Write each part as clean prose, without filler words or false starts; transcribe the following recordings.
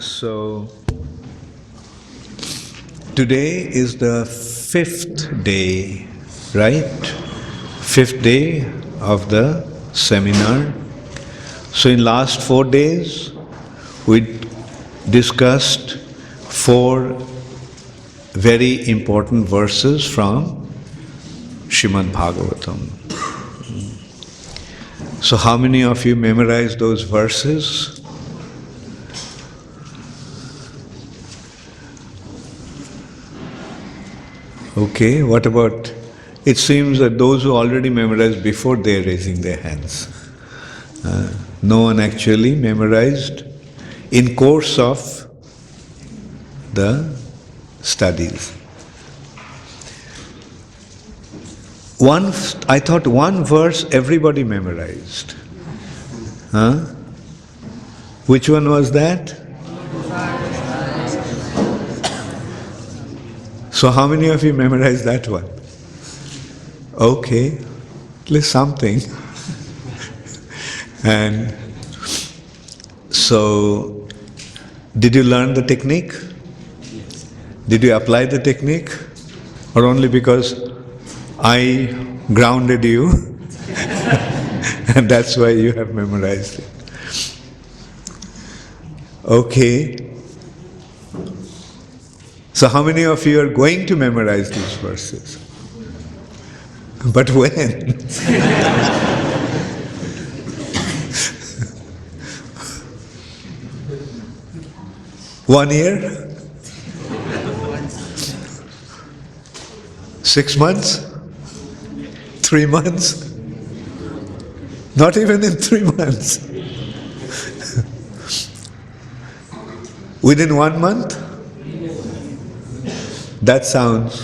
So, today is the 5th day, right? 5th day of the seminar. So in last 4 days, we discussed 4 very important verses from Srimad Bhagavatam. So how many of you memorized those verses? Okay, what about, it seems that those who already memorized before, they are raising their hands. No one actually memorized in course of the studies. I thought one verse everybody memorized. Which one was that? So how many of you memorized that one? Okay, at least something. And so, did you learn the technique? Did you apply the technique? Or only because I grounded you and that's why you have memorized it? Okay. So how many of you are going to memorize these verses? But when? One year? 6 months? 3 months? Not even in 3 months. Within 1 month? That sounds.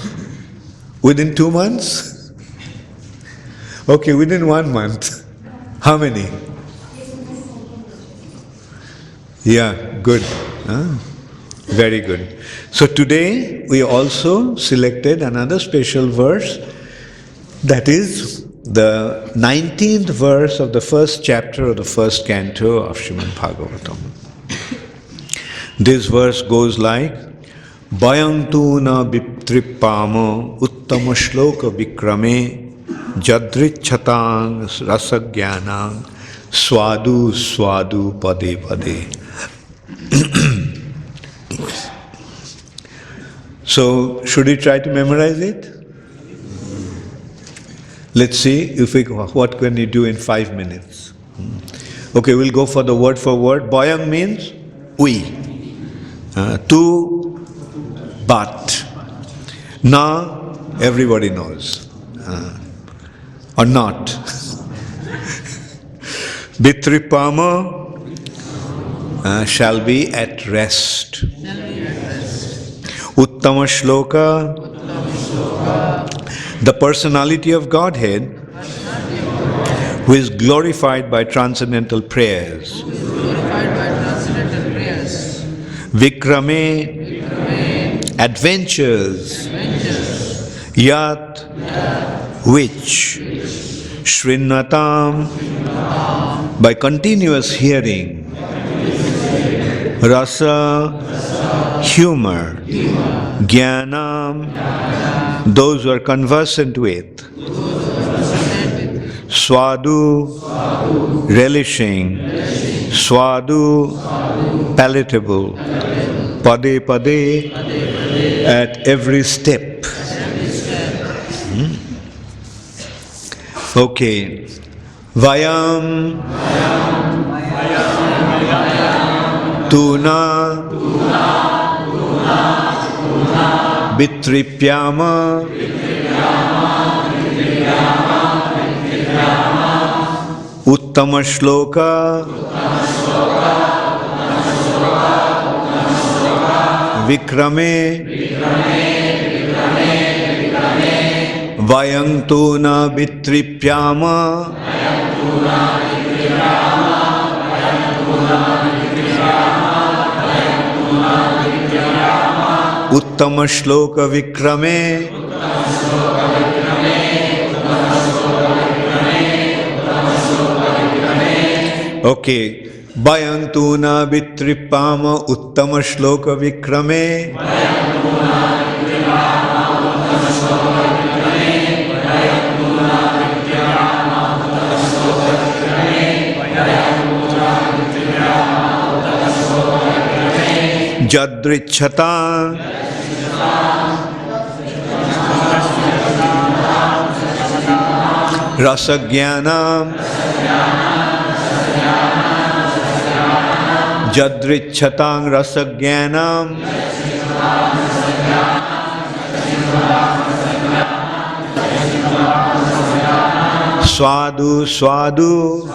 Within 2 months? Okay, within 1 month. How many? Yeah, good. Very good. So today we also selected another special verse, that is the 19th verse of the first chapter of the first canto of Srimad Bhagavatam. This verse goes like, Bhayantu na vitripamo uttama shloka vikrame jadrichatang rasagyanang swadu swadu pade pade. So, should we try to memorize it? Let's see what can we do in 5 minutes. Okay, we'll go for the word for word. Bhayang means we. To, but. Na, everybody knows. Or not. Vitripama shall be at rest. Uttama Shloka, the personality of Godhead, who is glorified by transcendental prayers. Vikrame, adventures. Yat, which. Shrinnatam, by continuous hearing. Rasa, humor. Jnanam, those who are conversant with. Swadu, relishing. Swadu, palatable. Pade pade, at every step. Okay. Vayam, tuna, vitripyama, uttama shloka, vikrame, vayantuna vitripyama, uttama shloka vikrame, okay, Bhayantuna vitripama uttama shloka vikrame. Jadrichata Rasagyanam Jadrichatang Rasagyanam Swadu Swadu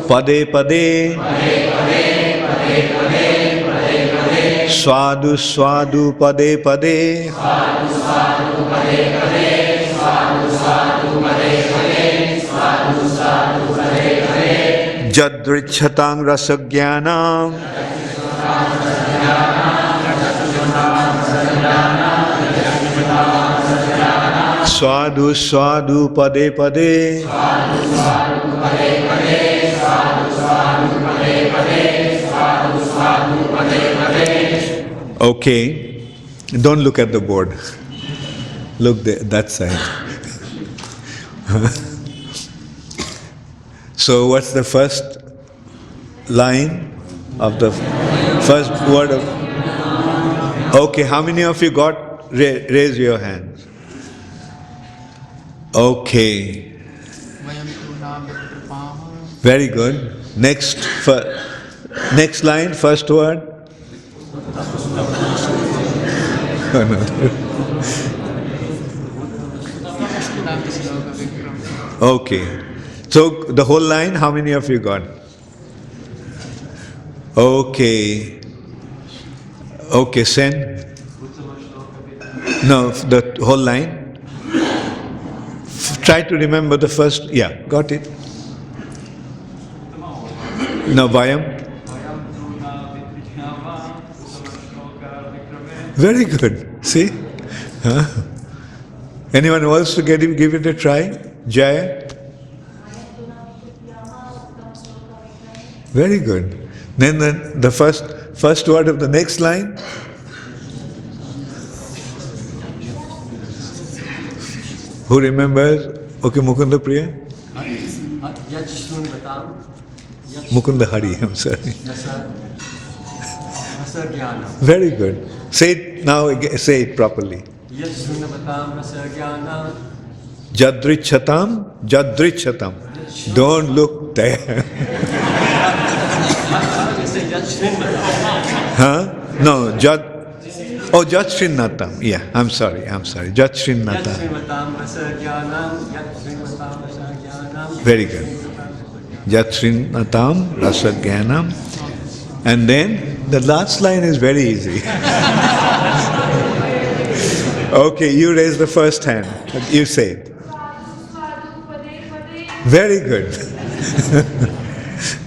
Pade Pade Swadu Swadu Pade Pade Jadrichatang Rasagyanam Swadu Swadu Pade Pade Okay, don't look at the board. Look there, that side. So what's the first line of the first word of... Okay, how many of you got? Raise your hands. Okay. Very good. Next line, first word. Okay. So the whole line, how many of you got? Okay. Okay, send. No, the whole line. Try to remember the first. Yeah, got it. No, Vayam. Very good. See? Huh? Anyone wants to give it a try? Jaya? Very good. Then the first word of the next line. Who remembers? Okay, Mukunda Priya? Mukunda Hari, I'm sorry. Very good. Say it now, say it properly. Jadrichatam, Jadrichatam. Don't look there. Huh? No, Jadshrinnatam. Yeah, I'm sorry. Jadshrinnatam. Very good. Jadshrinnatam, Rasagyanam. And then the last line is very easy. Okay, you raise the first hand. You say it. Very good.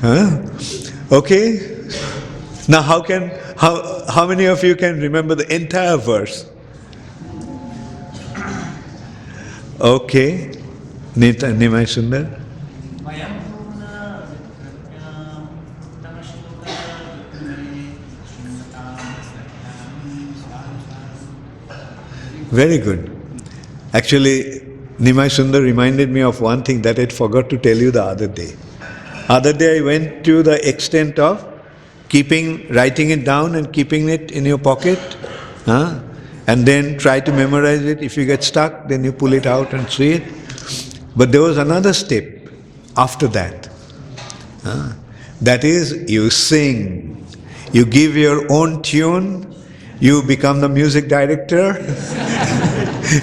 Huh? Okay. Now how many of you can remember the entire verse? Okay. Nimai Sundar. Very good. Actually, Nimai Sundar reminded me of one thing that I forgot to tell you the other day. Other day I went to the extent of writing it down and keeping it in your pocket, and then try to memorize it. If you get stuck, then you pull it out and see it. But there was another step after that. That is, you sing. You give your own tune. You become the music director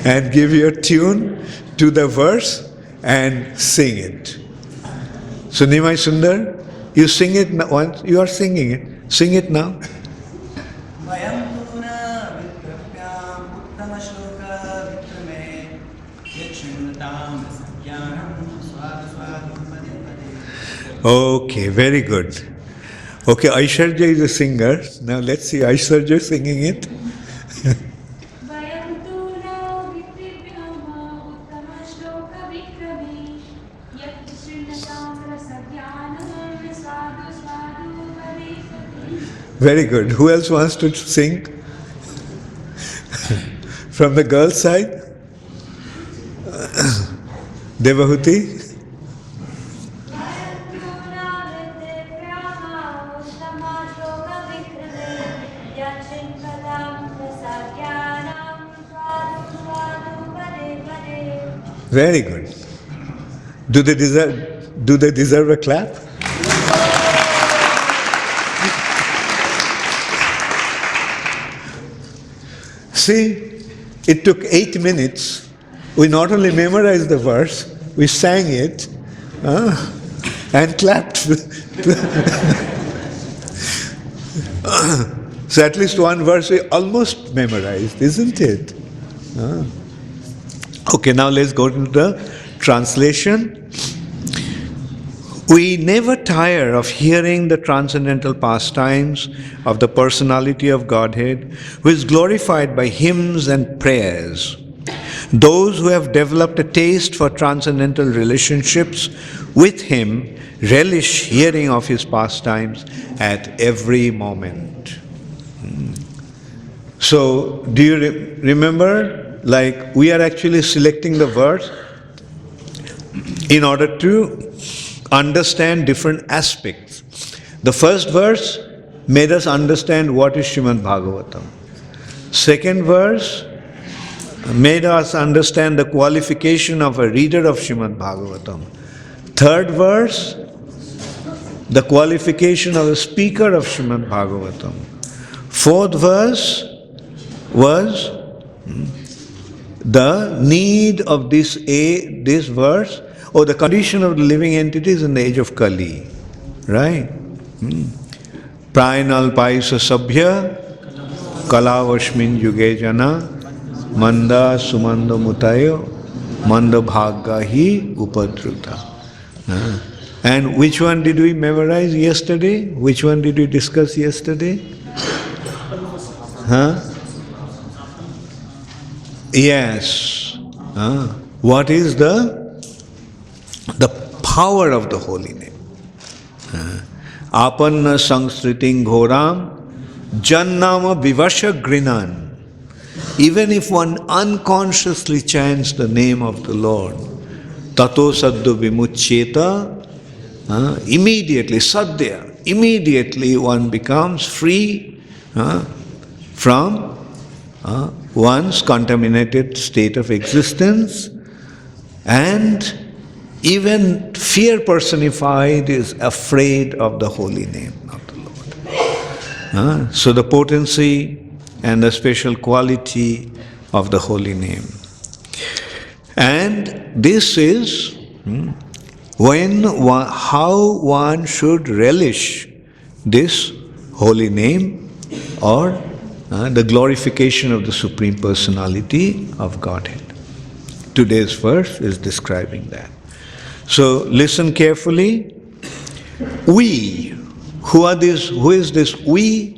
and give your tune to the verse and sing it. So Nimai Sundar, you sing it once, you are singing it. Sing it now. Okay, very good. Okay, Aishwarya is a singer. Now let's see Aishwarya singing it. Very good. Who else wants to sing? From the girls' side? Devahuti? Very good. Do they deserve a clap? See, it took 8 minutes. We not only memorized the verse, we sang it and clapped. So at least one verse we almost memorized, isn't it? Okay, now let's go to the translation. We never tire of hearing the transcendental pastimes of the personality of Godhead, who is glorified by hymns and prayers. Those who have developed a taste for transcendental relationships with Him relish hearing of His pastimes at every moment. So, do you remember? Like, we are actually selecting the verse in order to understand different aspects. The first verse made us understand what is Srimad Bhagavatam. Second verse made us understand the qualification of a reader of Srimad Bhagavatam. Third verse, the qualification of a speaker of Srimad Bhagavatam. Fourth verse was the need of this verse, or the condition of the living entities in the age of Kali. Right? Prayanal paisa sabhya kalavashmin yuge jana manda sumanda mutayo manda bhagga hi upadruta. And which one did we memorize yesterday? Which one did we discuss yesterday? Yes. What is the power of the holy name? Apanna sangsriting ghoram jannama vivasha grinan. Even if one unconsciously chants the name of the Lord, tato saddu vimuccheta, immediately, sadhya, immediately one becomes free from one's contaminated state of existence, and even fear personified is afraid of the holy name of the Lord. So the potency and the special quality of the holy name. And this is how one should relish this holy name, or the glorification of the Supreme Personality of Godhead. Today's verse is describing that. So listen carefully. We, who is this we?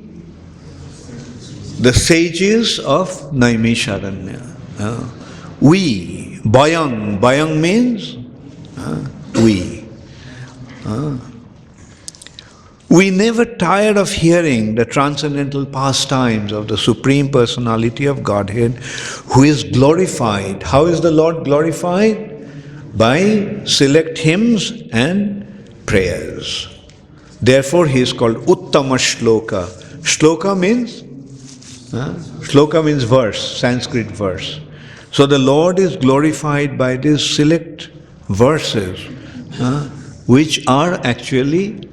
The sages of Naimisharanya. We, Bhayang means we. We never tire of hearing the transcendental pastimes of the Supreme Personality of Godhead, who is glorified. How is the Lord glorified? By select hymns and prayers. Therefore, he is called Uttama Shloka. Shloka means verse, Sanskrit verse. So the Lord is glorified by these select verses, which are actually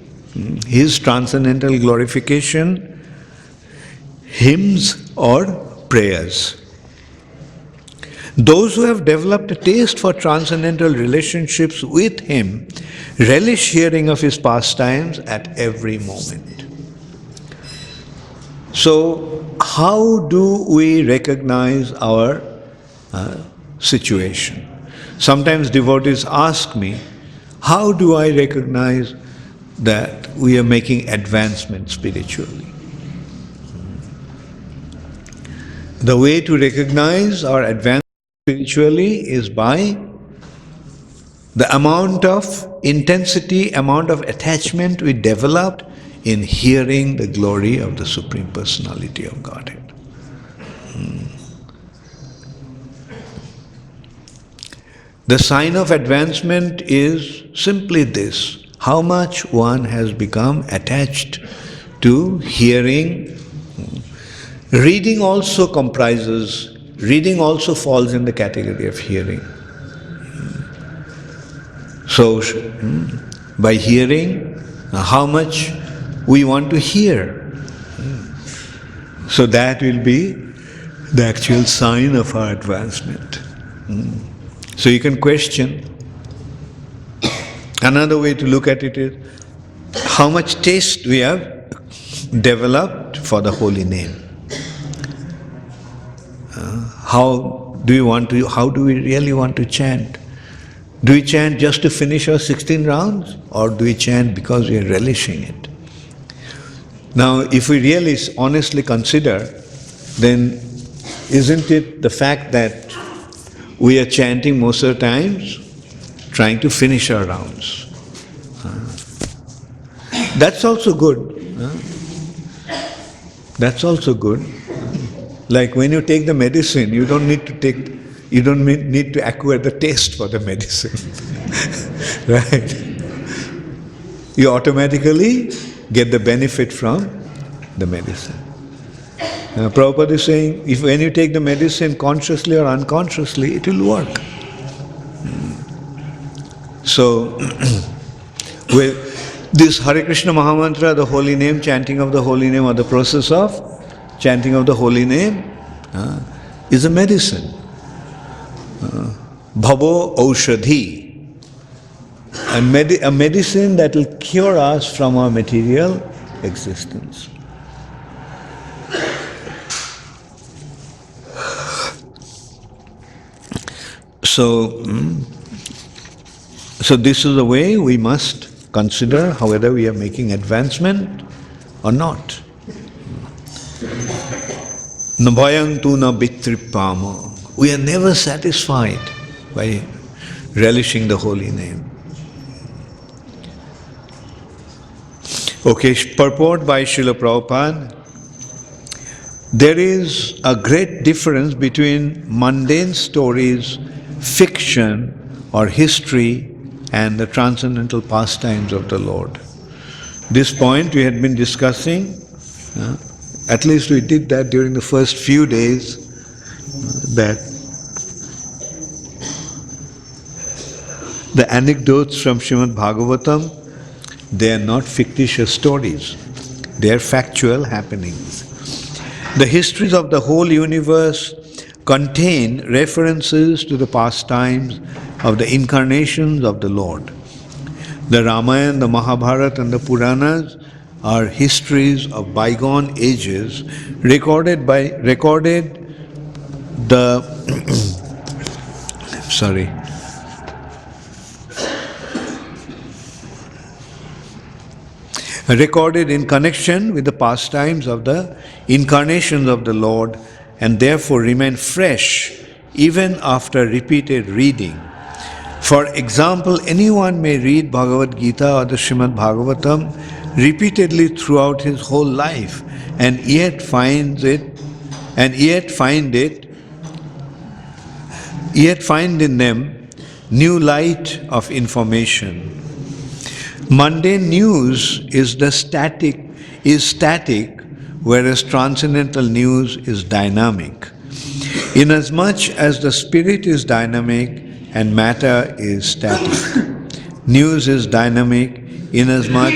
His transcendental glorification, hymns or prayers. Those who have developed a taste for transcendental relationships with Him relish hearing of His pastimes at every moment. So, how do we recognize our situation? Sometimes devotees ask me, how do I recognize that we are making advancement spiritually? The way to recognize our advancement spiritually is by the amount of intensity, amount of attachment we developed in hearing the glory of the Supreme Personality of Godhead. The sign of advancement is simply this: how much one has become attached to hearing. Reading also falls in the category of hearing. So, by hearing, how much we want to hear. So that will be the actual sign of our advancement. So you can question. Another way to look at it is how much taste we have developed for the holy name. How do we really want to chant? Do we chant just to finish our 16 rounds, or do we chant because we are relishing it? Now, if we really honestly consider, then isn't it the fact that we are chanting most of the times trying to finish our rounds? That's also good. That's also good. Like when you take the medicine, you don't need to acquire the taste for the medicine. Right? You automatically get the benefit from the medicine. Now, Prabhupada is saying, when you take the medicine consciously or unconsciously, it will work. So, with this Hare Krishna Mahamantra, the holy name, chanting of the holy name, or the process of chanting of the holy name is a medicine. Bhavo Aushadhi, a medicine that will cure us from our material existence. So this is the way we must consider whether we are making advancement or not. Nabhayang tu na bitripama. We are never satisfied by relishing the holy name. Okay, purport by Srila Prabhupada. There is a great difference between mundane stories, fiction or history, and the transcendental pastimes of the Lord. This point we had been discussing. At least we did that during the first few days, that the anecdotes from Srimad Bhagavatam, they are not fictitious stories. They are factual happenings. The histories of the whole universe contain references to the pastimes of the incarnations of the Lord. The Ramayana, the Mahabharata and the Puranas are histories of bygone ages recorded in connection with the pastimes of the incarnations of the Lord, and therefore remain fresh even after repeated reading. For example, anyone may read Bhagavad Gita or the Srimad Bhagavatam repeatedly throughout his whole life, and yet find in them new light of information. Mundane news is static, whereas transcendental news is dynamic. Inasmuch as the spirit is dynamic and matter is static, news is dynamic inasmuch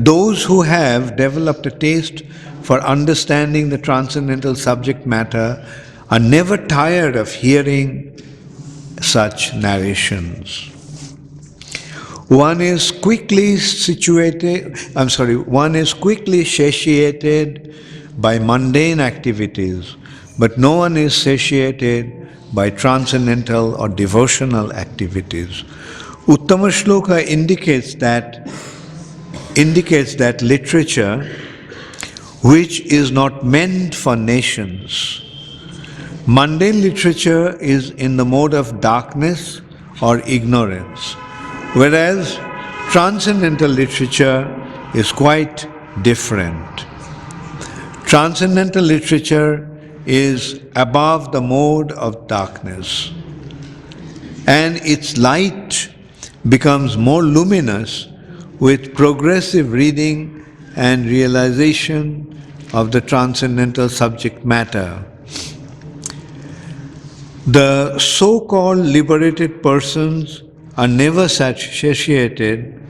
those who have developed a taste for understanding the transcendental subject matter are never tired of hearing such narrations. One is quickly satiated by mundane activities, but no one is satiated by transcendental or devotional activities. Uttama Shloka indicates that literature which is not meant for nations. Mundane literature is in the mode of darkness or ignorance. Whereas transcendental literature is quite different. Transcendental literature is above the mode of darkness, and its light becomes more luminous with progressive reading and realization of the transcendental subject matter. The so-called liberated persons are never satiated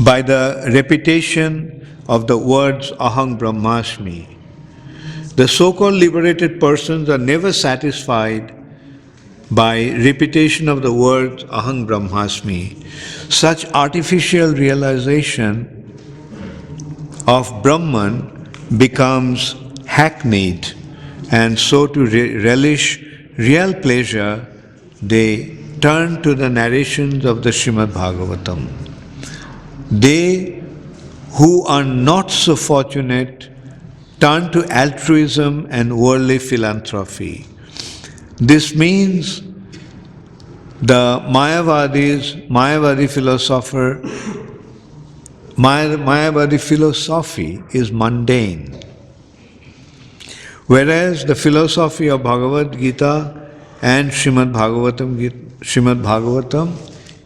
by the repetition of the words Aham Brahmasmi. The so-called liberated persons are never satisfied by repetition of the words Aham Brahmasmi. Such artificial realization of Brahman becomes hackneyed, and so to relish real pleasure, they turn to the narrations of the Srimad Bhagavatam. They who are not so fortunate turn to altruism and worldly philanthropy. This means the Mayavadi philosophy is mundane, whereas the philosophy of Bhagavad Gita and Srimad Bhagavatam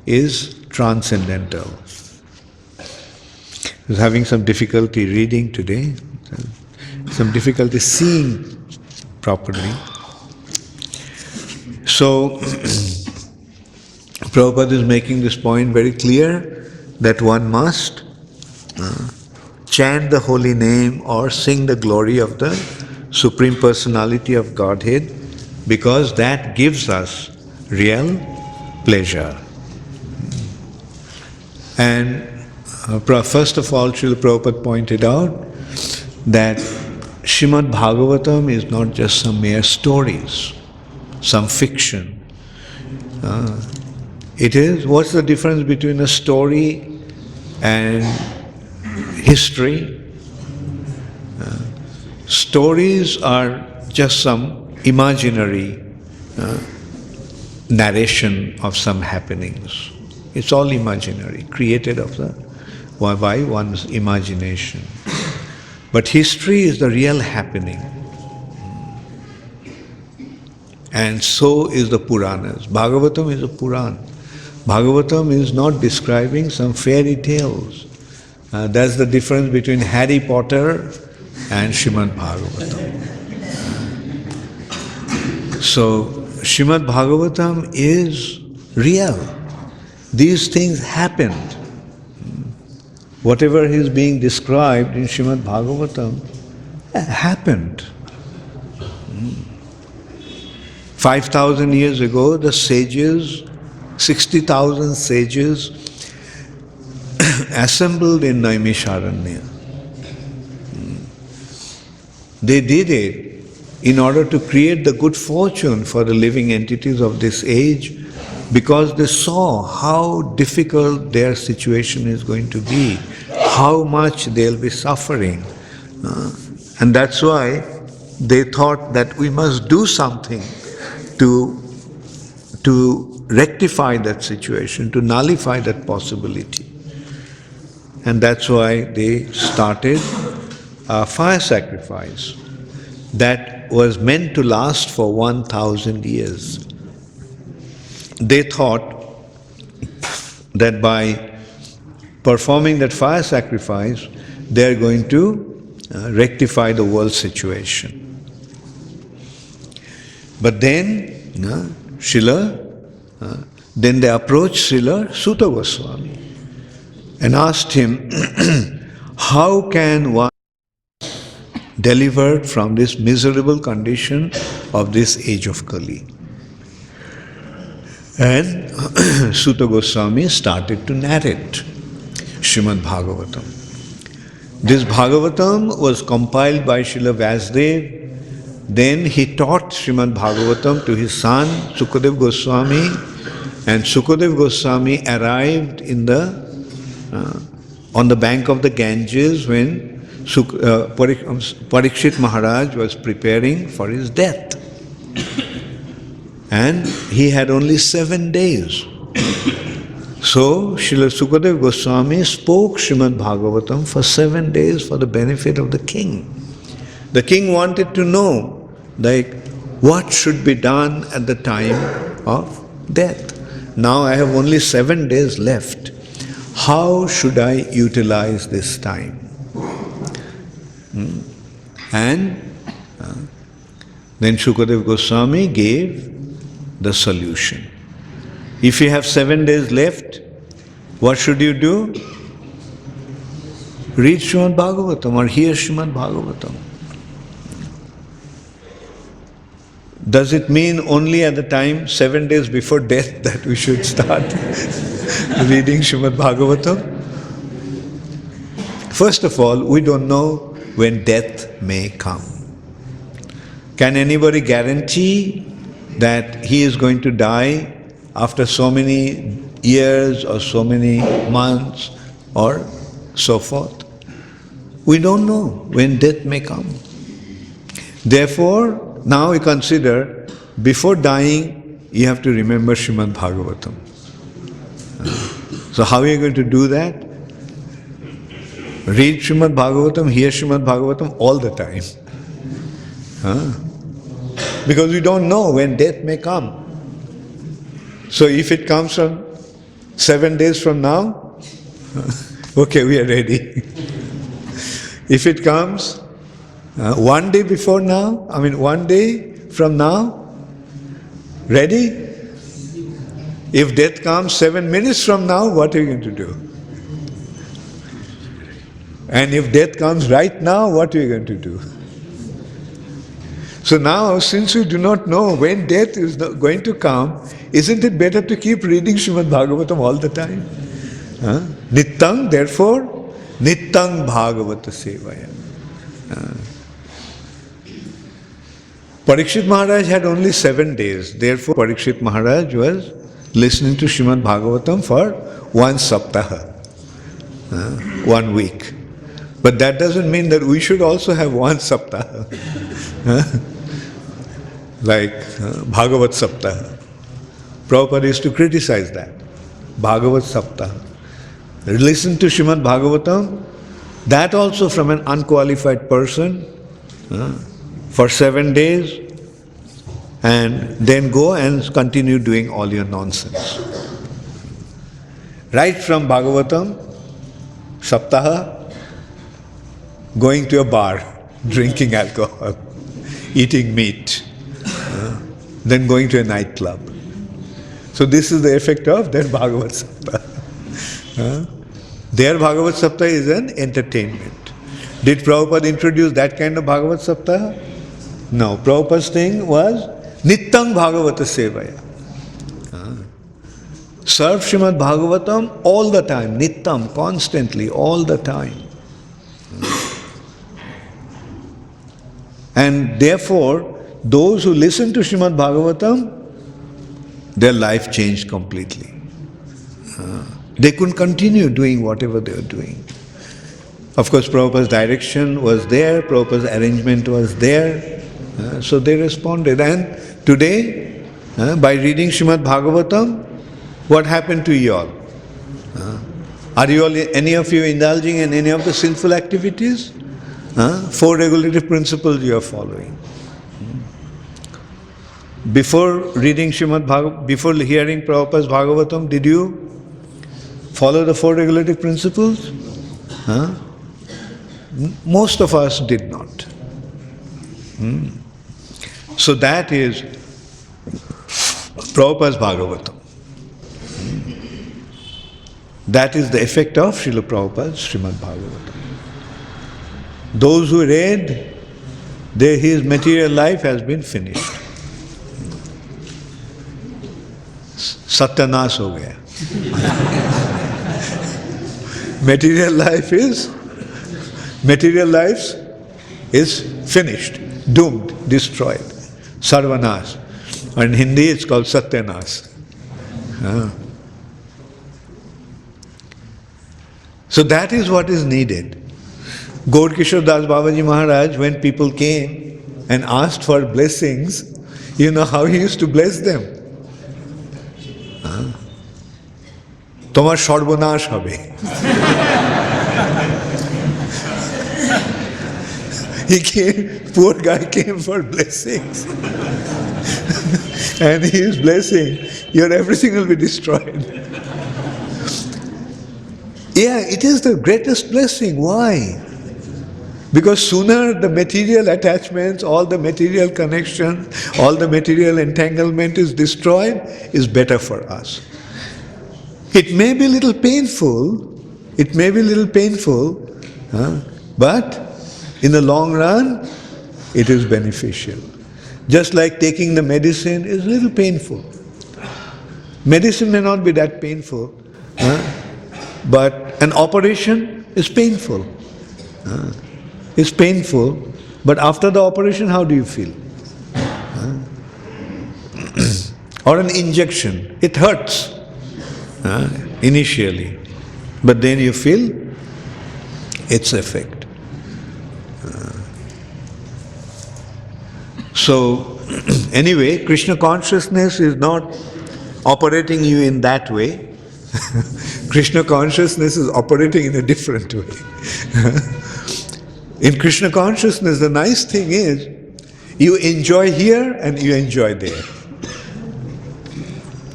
is transcendental. I was having some difficulty reading today, some difficulty seeing properly. So, Prabhupada is making this point very clear that one must chant the holy name or sing the glory of the Supreme Personality of Godhead, because that gives us real pleasure. And first of all, Srila Prabhupada pointed out that Srimad Bhagavatam is not just some mere stories, some fiction. It is, what's the difference between a story and history? Stories are just some imaginary narration of some happenings. It's all imaginary, created by one's imagination. But history is the real happening. And so is the Puranas. Bhagavatam is a Puran. Bhagavatam is not describing some fairy tales. That's the difference between Harry Potter and Srimad Bhagavatam. So, Srimad Bhagavatam is real. These things happened. Whatever is being described in Srimad Bhagavatam happened. 5,000 years ago, the sages, 60,000 sages assembled in Naimisharanya. They did it in order to create the good fortune for the living entities of this age, because they saw how difficult their situation is going to be, how much they'll be suffering. And that's why they thought that we must do something to rectify that situation, to nullify that possibility. And that's why they started a fire sacrifice that was meant to last for 1,000 years. They thought that by performing that fire sacrifice, they are going to rectify the world situation. But then, then they approached Srila Suta Goswami and asked him, how can one delivered from this miserable condition of this age of Kali? And Suta Goswami started to narrate Srimad Bhagavatam. This Bhagavatam was compiled by Srila Vasudev. Then he taught Srimad Bhagavatam to his son Sukadev Goswami, and Sukadev Goswami arrived on the bank of the Ganges when Parikshit Maharaj was preparing for his death. and he had only 7 days. So, Srila Sukadeva Goswami spoke Srimad Bhagavatam for 7 days for the benefit of the king. The king wanted to know, like, what should be done at the time of death. Now I have only 7 days left. How should I utilize this time? And then Sukadeva Goswami gave the solution. If you have 7 days left, what should you do? Read Srimad Bhagavatam or hear Srimad Bhagavatam. Does it mean only at the time, 7 days before death, that we should start reading Srimad Bhagavatam? First of all, we don't know when death may come. Can anybody guarantee that he is going to die after so many years or so many months or so forth? We don't know when death may come. Therefore, now we consider, before dying, you have to remember Srimad Bhagavatam. So how are you going to do that? Read Srimad Bhagavatam, hear Srimad Bhagavatam all the time. Because we don't know when death may come. So if it comes from 7 days from now, okay, we are ready. If it comes 1 day before now, 1 day from now, ready? If death comes 7 minutes from now, what are you going to do? And if death comes right now, what are you going to do? So now, since we do not know when death is going to come, isn't it better to keep reading Srimad Bhagavatam all the time? Nittang, therefore, Nittang Bhagavata Sevaya. Parikshit Maharaj had only 7 days. Therefore, Parikshit Maharaj was listening to Srimad Bhagavatam for 1 saptaha, 1 week. But that doesn't mean that we should also have 1 saptaha. Like Bhagavat Saptaha. Prabhupada used to criticize that. Bhagavat Saptaha. Listen to Srimad Bhagavatam, that also from an unqualified person, for 7 days, and then go and continue doing all your nonsense. Right from Bhagavatam, Saptaha, going to a bar, drinking alcohol, eating meat, then going to a nightclub. So this is the effect of their Bhagavat Saptaha. Their Bhagavat Saptaha is an entertainment. Did Prabhupada introduce that kind of Bhagavat Saptaha? No. Prabhupada's thing was Nittang Bhagavata Sevaya. Serve Srimad Bhagavatam all the time, Nittam, constantly, all the time. And therefore, those who listen to Srimad Bhagavatam, their life changed completely. They couldn't continue doing whatever they were doing. Of course, Prabhupada's direction was there, Prabhupada's arrangement was there, so they responded. And today, by reading Srimad Bhagavatam, what happened to you all? Are you all, any of you indulging in any of the sinful activities? 4 regulative principles you are following. Before reading Srimad Bhagavatam, before hearing Prabhupada's Bhagavatam, did you follow the 4 regulative principles? Most of us did not. So that is Prabhupada's Bhagavatam. That is the effect of Srila Prabhupada's Srimad Bhagavatam. Those who read, his material life has been finished. Satyanas ho gaya. Material life is finished, doomed, destroyed. Sarvanas. Or in Hindi it's called Satyanas. So that is what is needed. Gaur Kishore Das Babaji Maharaj, when people came and asked for blessings, You know how he used to bless them? তোমার সর্বনাশ হবে. Poor guy came for blessings. And he is blessing, your everything will be destroyed. Yeah, it is the greatest blessing. Why? Because sooner the material attachments, all the material connections, all the material entanglement is destroyed, is better for us. It may be a little painful, but in the long run, it is beneficial. Just like taking the medicine is a little painful. Medicine may not be that painful, but an operation is painful. It's painful, but after the operation, how do you feel? Or an injection, it hurts initially, but then you feel its effect. So, anyway, Krishna consciousness is not operating you in that way. Krishna consciousness is operating in a different way. In Krishna consciousness, the nice thing is, you enjoy here and you enjoy there.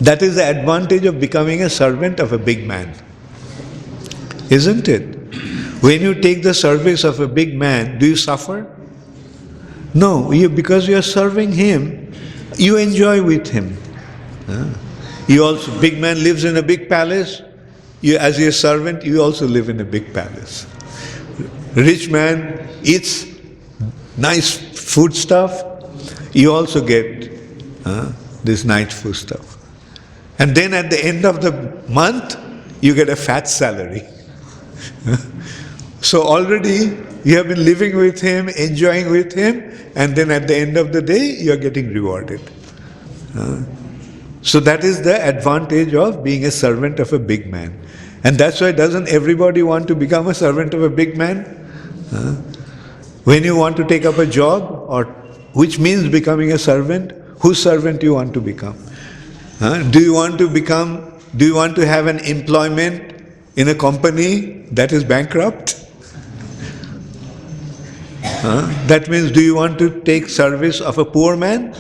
That is the advantage of becoming a servant of a big man. Isn't it? When you take the service of a big man, do you suffer? No, because you are serving him, you enjoy with him. Big man lives in a big palace, as your servant, you also live in a big palace. Rich man eats nice food stuff, you also get this nice food stuff. And then at the end of the month, you get a fat salary. So already you have been living with him, enjoying with him, and then at the end of the day, you are getting rewarded. So that is the advantage of being a servant of a big man. And that's why doesn't everybody want to become a servant of a big man? When you want to take up a job, or which means becoming a servant, whose servant you want to become? Do you want to have an employment in a company that is bankrupt? That means, do you want to take service of a poor man?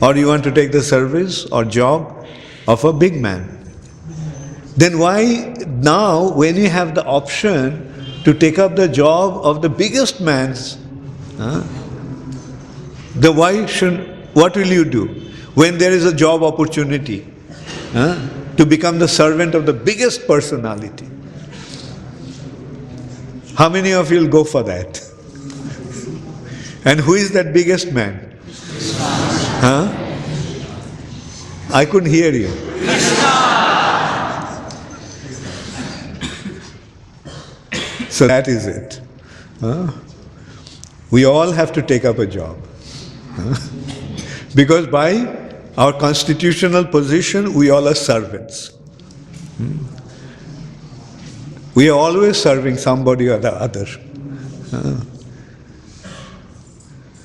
Or you want to take the service or job of a big man? Then why now, when you have the option to take up the job of the biggest man's, what will you do? When there is a job opportunity to become the servant of the biggest personality. How many of you will go for that? And who is that biggest man? I couldn't hear you. So that is it. We all have to take up a job. Because by our constitutional position, we all are servants. We are always serving somebody or the other.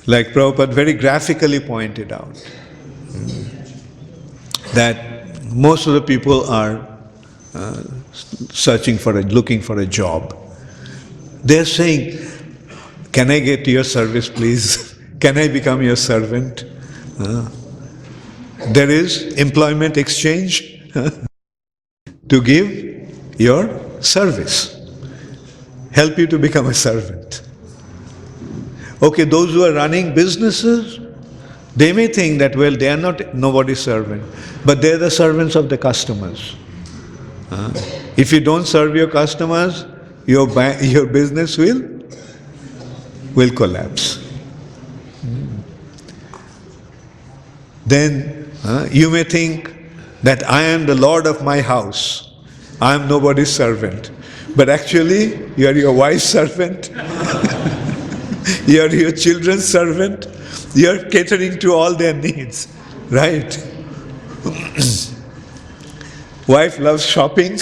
Like Prabhupada very graphically pointed out, that most of the people are looking for a job. They're saying, can I get your service, please? Can I become your servant? There is employment exchange to give your service, help you to become a servant. Okay, those who are running businesses, they may think that, well, they are not nobody's servant, but they are the servants of the customers. If you don't serve your customers, your business will collapse. Then you may think that I am the Lord of my house, I am nobody's servant, but actually you are your wife's servant. You are your children's servant. You are catering to all their needs, right? Wife loves shopping,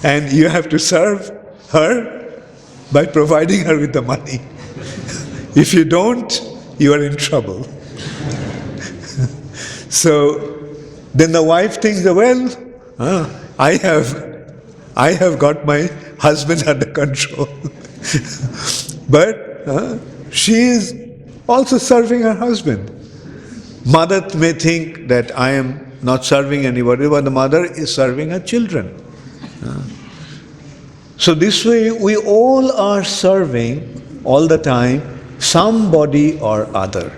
and you have to serve her by providing her with the money. If you don't, you are in trouble. So then the wife thinks, well, I have got my husband under control. But she is also serving her husband. Mother may think that I am not serving anybody, but the mother is serving her children. So this way we all are serving all the time somebody or other.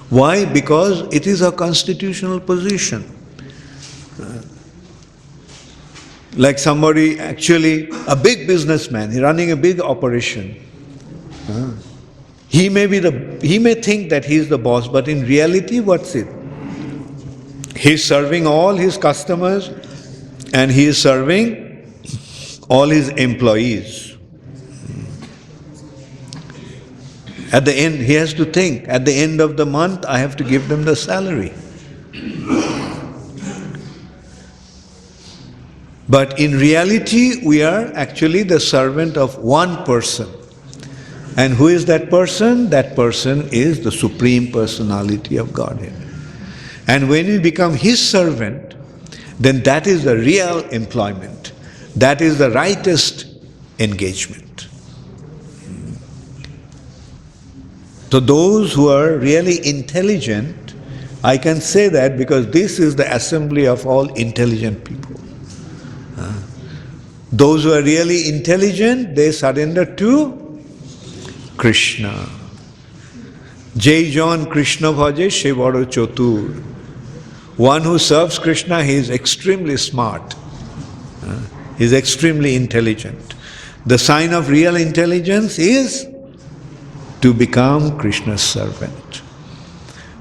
Why? Because it is a constitutional position. Like somebody, actually a big businessman, he's running a big operation. He may think that he is the boss, but in reality, what's it? He's serving all his customers and he is serving all his employees. At the end, he has to think, at the end of the month, I have to give them the salary. But in reality, we are actually the servant of one person. And who is that person? That person is the Supreme Personality of Godhead. And when we become His servant, then that is the real employment. That is the rightest engagement. So those who are really intelligent, I can say that because this is the assembly of all intelligent people. Those who are really intelligent, they surrender to Krishna. Jai John Krishna bhaje she bado chotur. One who serves Krishna, he is extremely smart. He is extremely intelligent. The sign of real intelligence is to become Krishna's servant.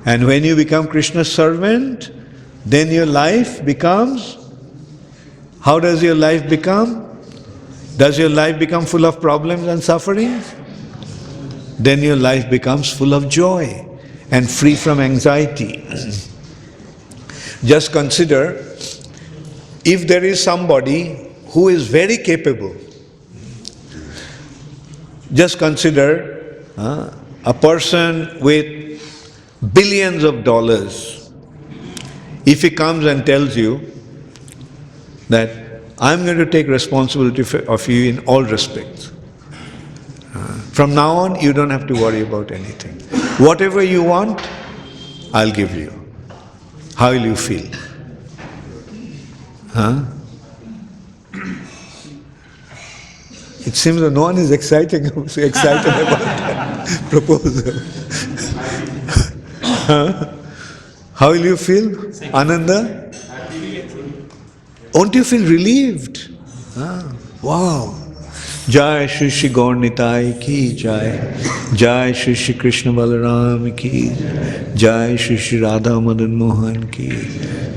And when you become Krishna's servant, then your life becomes, how does your life become? Does your life become full of problems and sufferings? Then your life becomes full of joy and free from anxiety. Just consider, if there is somebody who is very capable, just consider a person with billions of dollars. If he comes and tells you that I'm going to take responsibility of you in all respects. From now on, you don't have to worry about anything. Whatever you want, I'll give you. How will you feel? It seems that no one is excited about that proposal. How will you feel, Ananda? Won't you feel relieved? Wow! Jai Shri Shri Gaur Nitai ki Jai. Jai Shri Shri Krishna Balaram ki Jai. Shri Shri Radha Madan Mohan ki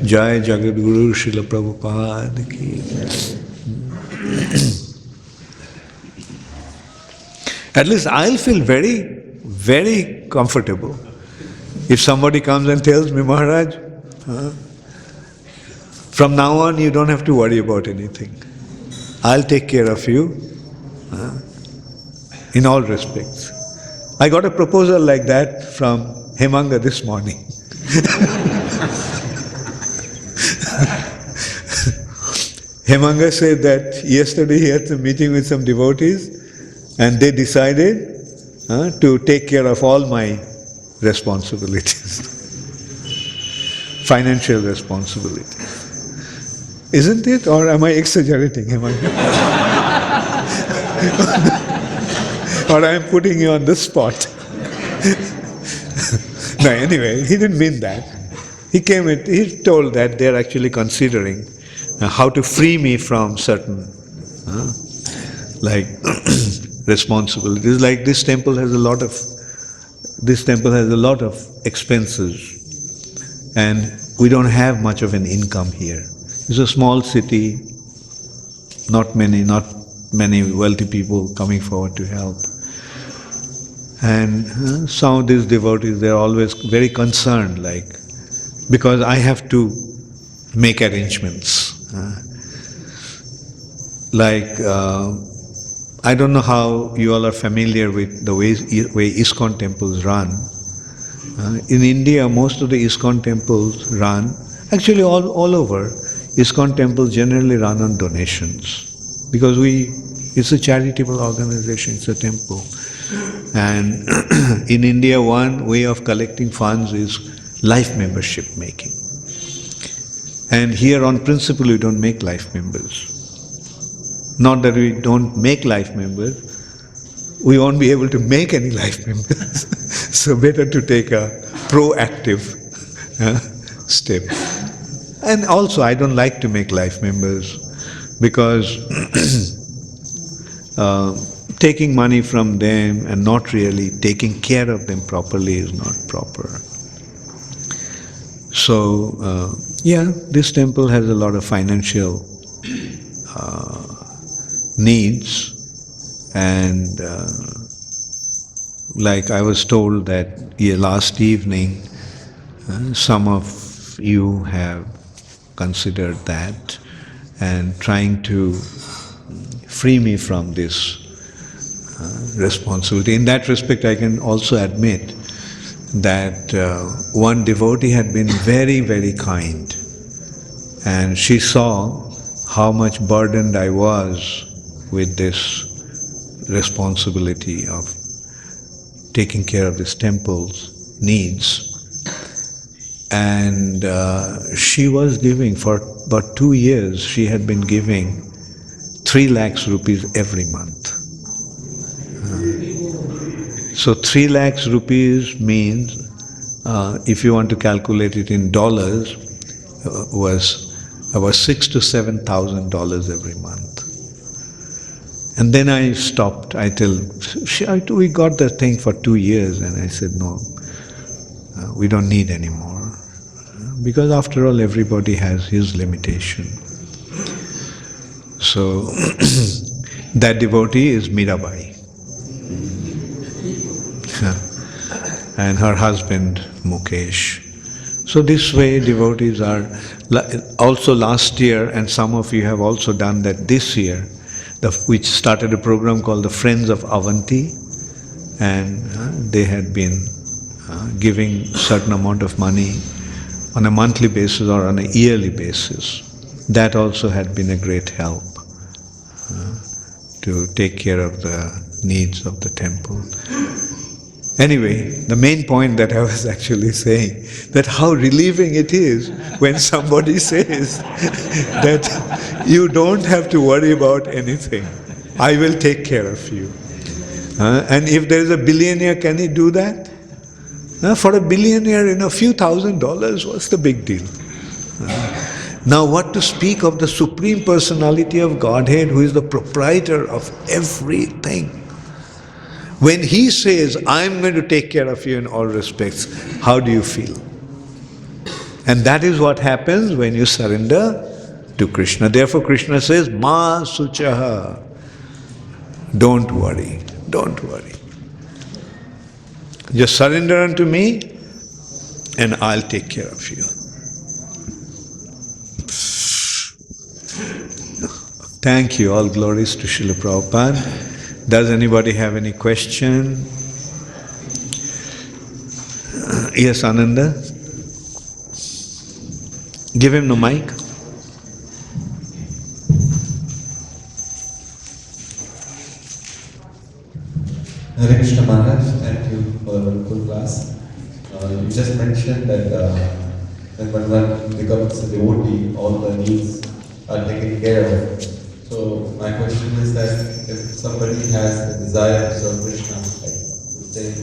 Jai. Jagat Guru Srila Prabhupada ki. At least I'll feel very, very comfortable. If somebody comes and tells me, Maharaj, from now on you don't have to worry about anything. I'll take care of you in all respects. I got a proposal like that from Hemanga this morning. Hemanga said that yesterday he had a meeting with some devotees and they decided to take care of all my responsibilities, financial responsibilities. Isn't it? Or am I exaggerating, Hemanga? Or I am putting you on the spot. No, anyway, he didn't mean that. He told that they are actually considering how to free me from certain responsibilities. Like this temple has a lot of expenses, and we don't have much of an income here. It's a small city, not many wealthy people coming forward to help. And some of these devotees, they're always very concerned, because I have to make arrangements. I don't know how you all are familiar with the way ISKCON temples run. In India, most of the ISKCON temples run, actually all over, ISKCON temples generally run on donations. Because it's a charitable organization, it's a temple. And in India, one way of collecting funds is life membership making. And here on principle, we don't make life members. Not that we don't make life members, we won't be able to make any life members. So better to take a proactive step. And also, I don't like to make life members because taking money from them and not really taking care of them properly is not proper. So, this temple has a lot of financial needs, and like I was told that last evening, some of you have considered that and trying to free me from this responsibility. In that respect, I can also admit that one devotee had been very, very kind, and she saw how much burdened I was with this responsibility of taking care of this temple's needs. And she was giving, for about 2 years, she had been giving 3 lakhs rupees every month. So 3 lakhs rupees means, if you want to calculate it in dollars, was about $6,000 to $7,000 every month. And then I stopped. We got the thing for 2 years, and I said, no, we don't need any more. Because after all, everybody has his limitation. So that devotee is Mirabai. And her husband, Mukesh. So this way devotees are, also last year, and some of you have also done that this year, which started a program called the Friends of Avanti, and they had been giving certain amount of money on a monthly basis or on a yearly basis. That also had been a great help to take care of the needs of the temple. Anyway, the main point that I was actually saying, that how relieving it is when somebody says that you don't have to worry about anything. I will take care of you. And if there is a billionaire, can he do that? For a billionaire, a few $1,000s, what's the big deal? Now what to speak of the Supreme Personality of Godhead, who is the proprietor of everything? When he says, I'm going to take care of you in all respects, how do you feel? And that is what happens when you surrender to Krishna. Therefore Krishna says, Ma Suchaha. Don't worry, don't worry. Just surrender unto me and I'll take care of you. Thank you. All glories to Srila Prabhupada. Does anybody have any question? Yes, Ananda? Give him the mic. Hare Krishna Maharaj, thank you for a wonderful class. You just mentioned that when one becomes a devotee, all the needs are taken care of. So my question is that if somebody has the desire to serve Krishna, like say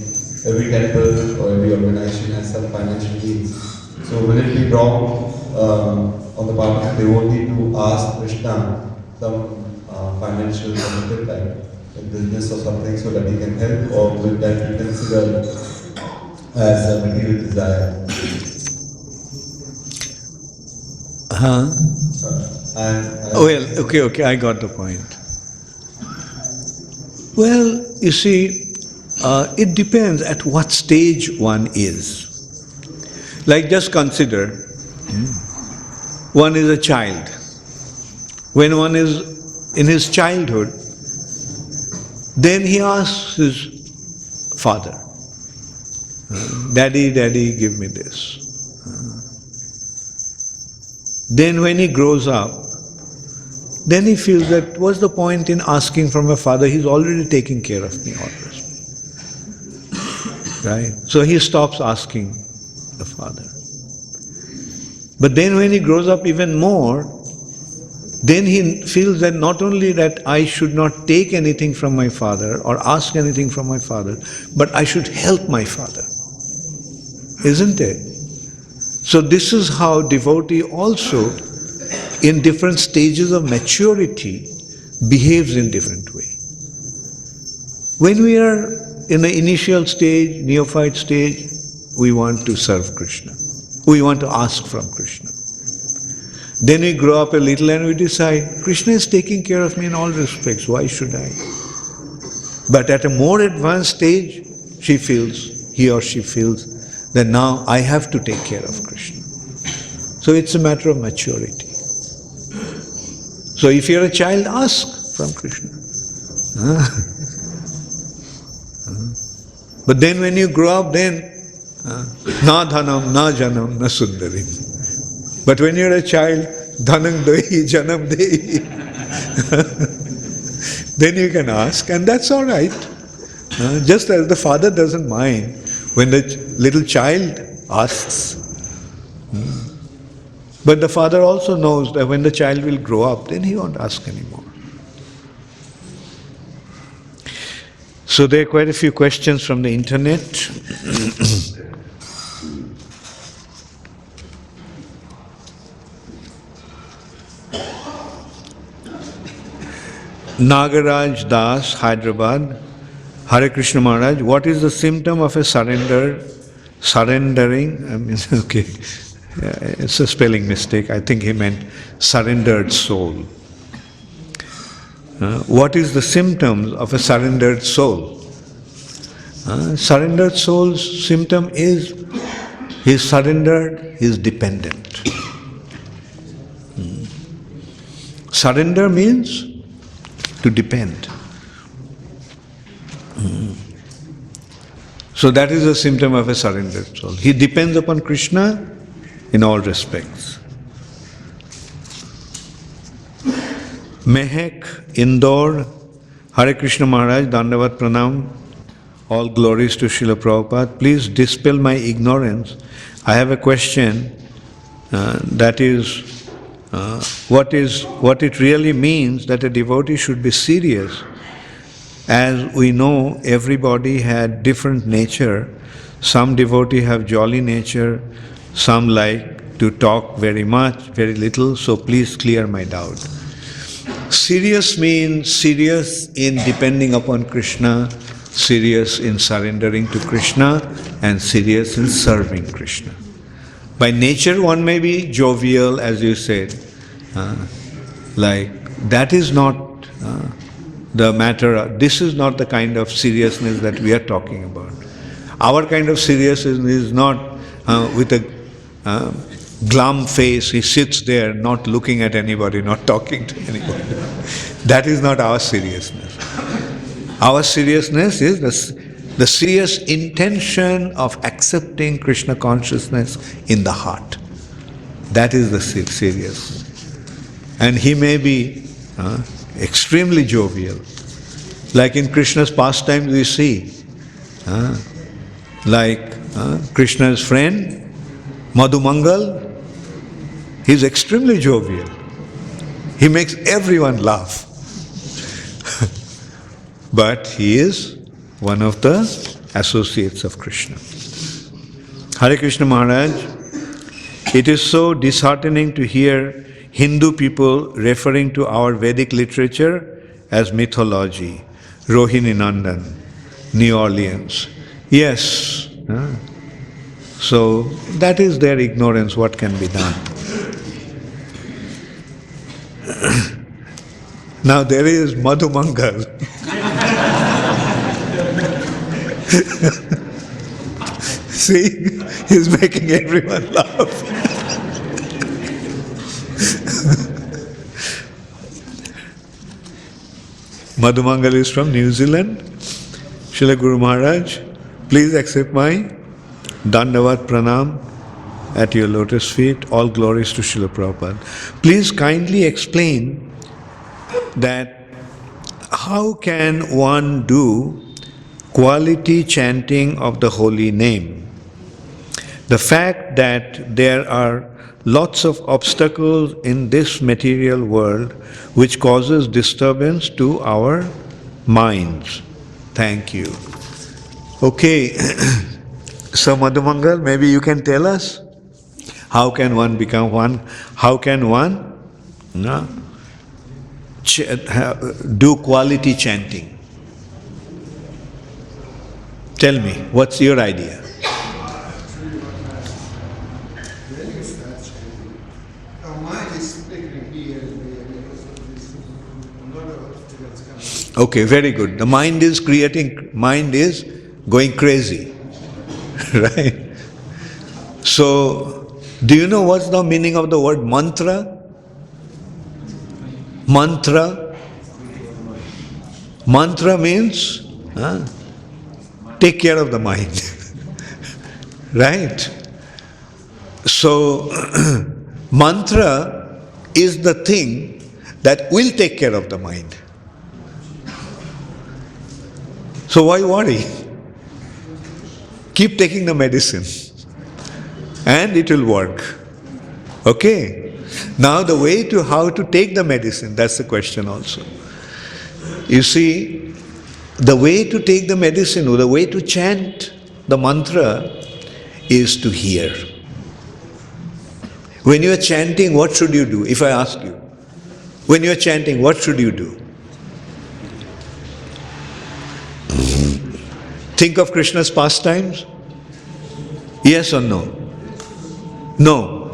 every temple or every organization has some financial needs, so will it be wrong on the part of the devotee to ask Krishna some financial benefit, like a business or something, so that he can help, or will that be considered as a material desire? Okay, I got the point. Well, you see, it depends at what stage one is. Like just consider, one is a child. When one is in his childhood, then he asks his father, Daddy, Daddy, give me this. Then when he grows up, then he feels that what's the point in asking from a father? He's already taking care of me always. Right? So he stops asking the father. But then when he grows up even more, then he feels that not only that I should not take anything from my father or ask anything from my father, but I should help my father. Isn't it? So this is how devotee also, in different stages of maturity, behaves in different way. When we are in the initial stage, neophyte stage, we want to serve Krishna. We want to ask from Krishna. Then we grow up a little and we decide, Krishna is taking care of me in all respects, why should I? But at a more advanced stage, he or she feels, that now I have to take care of Krishna. So it's a matter of maturity. So if you're a child, ask from Krishna. But then when you grow up, then na dhanam, na janam, na sundarim. But when you're a child, dhanam dehi, janam dehi. Then you can ask, and that's all right. Just as the father doesn't mind when the little child asks. But the father also knows that when the child will grow up, then he won't ask anymore. So there are quite a few questions from the internet. Nagaraj Das, Hyderabad. Hare Krishna Maharaj, what is the symptom of a surrendering? Okay, it's a spelling mistake. I think he meant surrendered soul. What is the symptoms of a surrendered soul? Surrendered soul's symptom is he's surrendered, he's dependent. Surrender means to depend. So that is a symptom of a surrendered soul. He depends upon Krishna in all respects. Mehek, Indore, Hare Krishna Maharaj, Dandavat Pranam, all glories to Srila Prabhupada. Please dispel my ignorance. I have a question that is, what it really means that a devotee should be serious. As we know, everybody had different nature. Some devotee have jolly nature, some like to talk very much, very little, so please clear my doubt. Serious means serious in depending upon Krishna, serious in surrendering to Krishna, and serious in serving Krishna. By nature one may be jovial, as you said, that is not the matter. This is not the kind of seriousness that we are talking about. Our kind of seriousness is not with a glum face, he sits there not looking at anybody, not talking to anybody. That is not our seriousness. Our seriousness is the serious intention of accepting Krishna consciousness in the heart. That is the seriousness. And he may be extremely jovial. Like in Krishna's pastimes we see, Krishna's friend, Madhumangal, he's extremely jovial. He makes everyone laugh. But he is one of the associates of Krishna. Hare Krishna Maharaj, it is so disheartening to hear Hindu people referring to our Vedic literature as mythology. Rohini Nandan, New Orleans. Yes. So that is their ignorance, what can be done. Now there is Madhumangal. See, he's making everyone laugh. Madhumangal is from New Zealand. Srila Guru Maharaj, please accept my Dandavat Pranam at your lotus feet. All glories to Srila Prabhupada. Please kindly explain that how can one do quality chanting of the holy name? The fact that there are lots of obstacles in this material world which causes disturbance to our minds. Thank you. Okay, so Madhumangal, maybe you can tell us how can one become one? How can one do quality chanting? Tell me, what's your idea? Okay, very good. The mind is going crazy, right? So, do you know what's the meaning of the word mantra? Mantra. Mantra means take care of the mind, right? So, mantra is the thing that will take care of the mind. So why worry? Keep taking the medicine and it will work. Okay? Now the way to how to take the medicine, that's the question also. You see, the way to take the medicine or the way to chant the mantra is to hear. When you are chanting, what should you do? If I ask you, when you are chanting, what should you do? Think of Krishna's pastimes? Yes or no? No.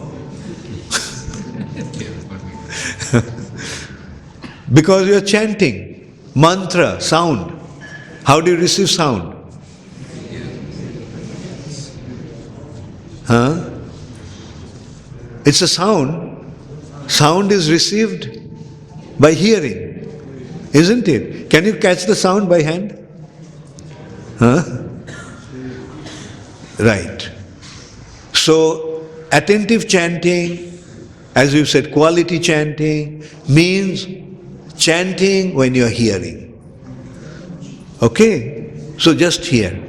Because you are chanting, mantra, sound. How do you receive sound? Huh? It's a sound. Sound is received by hearing, isn't it? Can you catch the sound by hand? Huh? Right. So, attentive chanting, as you said, quality chanting, means chanting when you are hearing. Okay? So just hear.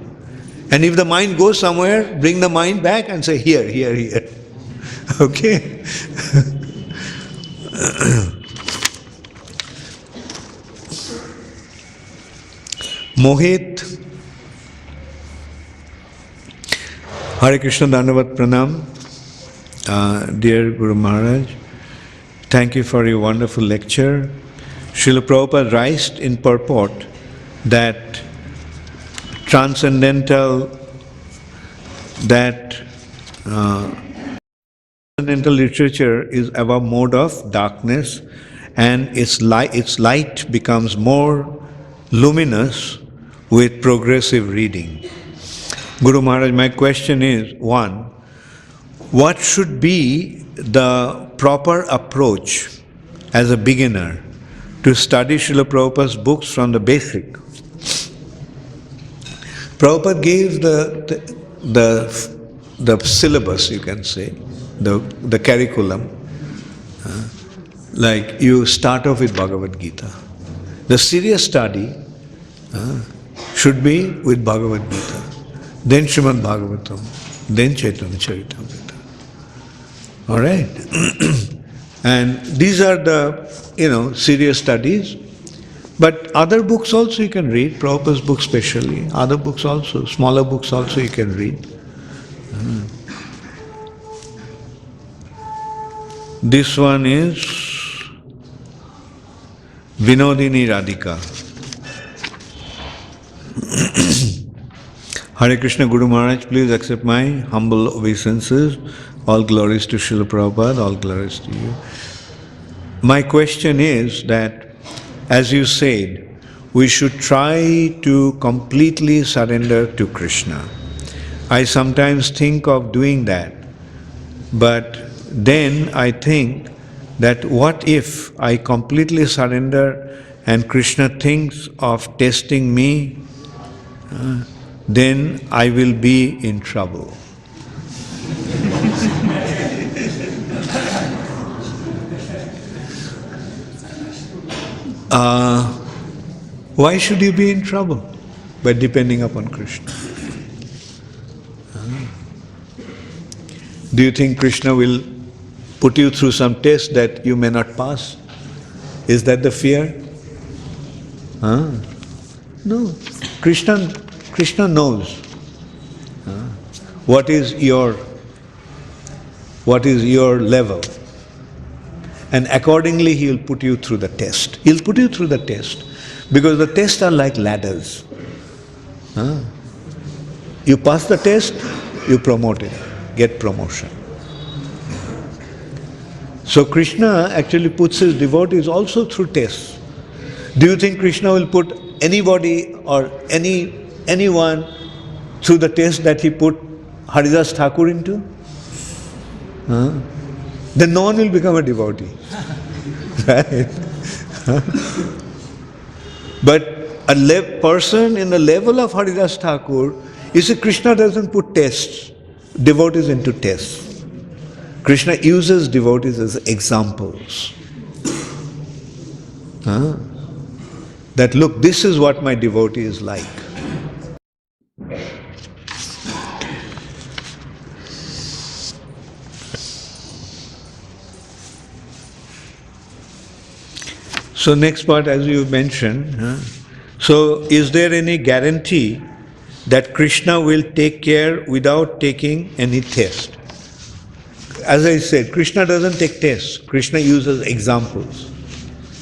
And if the mind goes somewhere, bring the mind back and say, here, here, here. Okay? Mohit, Hare Krishna, Dandavat Pranam. Dear Guru Maharaj, thank you for your wonderful lecture. Srila Prabhupada writes in purport that transcendental literature is our mode of darkness, and its light becomes more luminous with progressive reading. Guru Maharaj, my question is, one, what should be the proper approach as a beginner to study Srila Prabhupada's books from the basic? Prabhupada gave the syllabus, you can say, the curriculum. Like you start off with Bhagavad Gita. The serious study should be with Bhagavad Gita, then Srimad Bhagavatam, then Chaitanya Charitamrita. All right? And these are the, serious studies. But other books also you can read, Prabhupada's books especially, other books also, smaller books also you can read. This one is Vinodini Radhika. Hare Krishna Guru Maharaj, please accept my humble obeisances. All glories to Srila Prabhupada, all glories to you. My question is that, as you said, we should try to completely surrender to Krishna. I sometimes think of doing that, but then I think that what if I completely surrender and Krishna thinks of testing me, then I will be in trouble. why should you be in trouble by depending upon Krishna? Do you think Krishna will put you through some test that you may not pass? Is that the fear? No. Krishna knows what is your level. And accordingly he will put you through the test. He'll put you through the test. Because the tests are like ladders. You pass the test, you promoted, get promotion. So Krishna actually puts his devotees also through tests. Do you think Krishna will put anybody or anyone through the test that he put Haridas Thakur into? Then no one will become a devotee. Right? But a person in the level of Haridas Thakur, you see, Krishna doesn't put devotees into tests. Krishna uses devotees as examples. That look, this is what my devotee is like. So next part, as you mentioned, so is there any guarantee that Krishna will take care without taking any test? As I said, Krishna doesn't take tests. Krishna uses examples.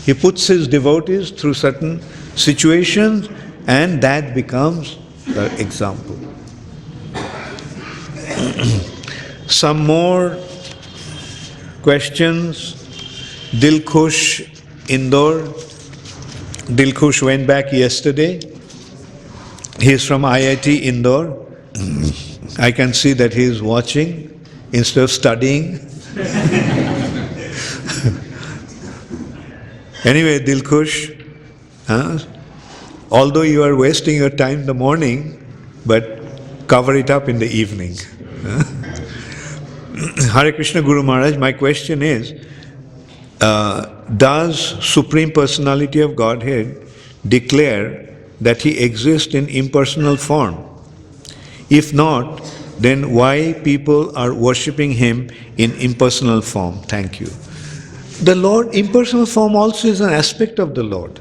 He puts his devotees through certain situations and that becomes the example. Some more questions. Dilkhush, Indore. Dilkhush went back yesterday. He is from IIT Indore. I can see that he is watching instead of studying. Anyway, Dilkhush, although you are wasting your time in the morning, but cover it up in the evening. Hare Krishna Guru Maharaj, my question is, does Supreme Personality of Godhead declare that He exists in impersonal form? If not, then why people are worshipping Him in impersonal form? Thank you. The Lord, impersonal form also is an aspect of the Lord.